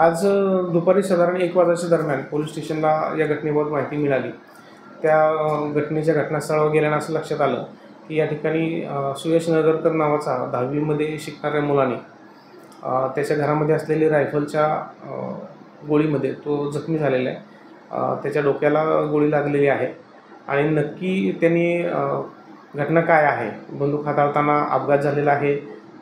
आज दुपारी साधारण 1 वाजताच्या दरम्यान पोलीस स्टेशनला या घटनेबाबत माहिती मिळाली। त्या घटनेच्या घटनास्थळावर गेल्यानं असं लक्षात आलं की या ठिकाणी सुयश नगरकर नावाचा 10वी मध्ये शिकणाऱ्या मुलाने त्याच्या घरामध्ये असलेली रायफलच्या गोळीमध्ये तो जखमी झालेला आहे। त्याच्या डोक्याला गोळी लागलेली आहे आणि नक्की त्यांनी घटना काय आहे, बंदूक हाताळताना अपघात झालेला आहे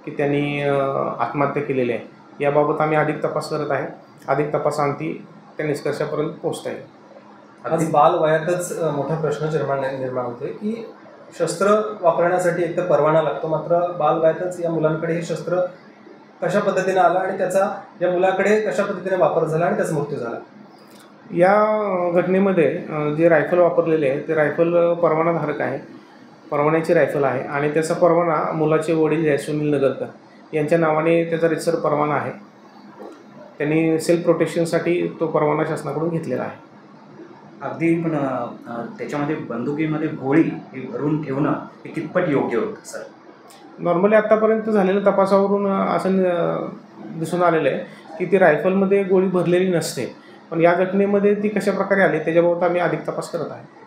की त्यांनी आत्महत्या केलेली आहे, याबाबत आम्ही अधिक तपास करत आहे। अधिक तपासांती त्या निष्कर्षापर्यंत पोहोचता येईल। आज बाल वयातच मोठा प्रश्न निर्माण होतोय की शस्त्र वापरण्यासाठी एक तर परवाना लागतो, मात्र बाल वयातच या मुलांकडे हे शस्त्र कशा पद्धतीने आलं आणि त्याचा या मुलाकडे कशा पद्धतीने वापर झाला आणि त्याचा मृत्यू झाला। या घटनेमध्ये जे रायफल वापरलेले आहे ते रायफल परवानाधारक आहे, परवान्याची रायफल आहे आणि त्याचा परवाना मुलाचे वडील जे सुनील नगरकर यांच्या नावाने त्याचा रितसर परवाना आहे। त्यांनी सेल्फ प्रोटेक्शनसाठी तो परवाना शासनाकडून घेतलेला आहे। अगदी पण त्याच्यामध्ये बंदुकीमध्ये गोळी ही भरून ठेवणं हे कितपत योग्य होतं सर? नॉर्मली आत्तापर्यंत झालेल्या तपासावरून असं दिसून आलेलं आहे की ती रायफलमध्ये गोळी भरलेली नसते, पण या घटनेमध्ये ती कशा प्रकारे आली त्याच्याबाबत आम्ही अधिक तपास करत आहे।